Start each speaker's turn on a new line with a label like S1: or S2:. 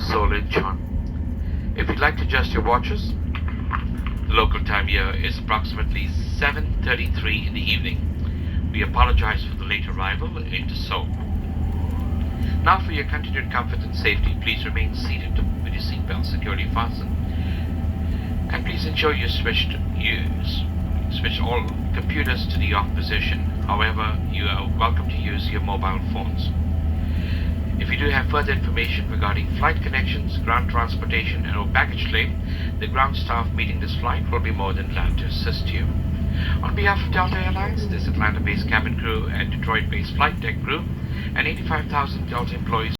S1: Seoul Incheon. If you'd like to adjust your watches, the local time here is approximately 7:33 in the evening. We apologize for the late arrival into Seoul. Now for your continued comfort and safety, please remain seated with your seatbelt securely fastened. And please ensure you switch all computers to the off position. However, you are welcome to use your mobile phones. If you do have further information regarding flight connections, ground transportation, or baggage claim, the ground staff meeting this flight will be more than glad to assist you. On behalf of Delta Airlines, this Atlanta-based cabin crew and Detroit-based flight deck crew, and 85,000 Delta employees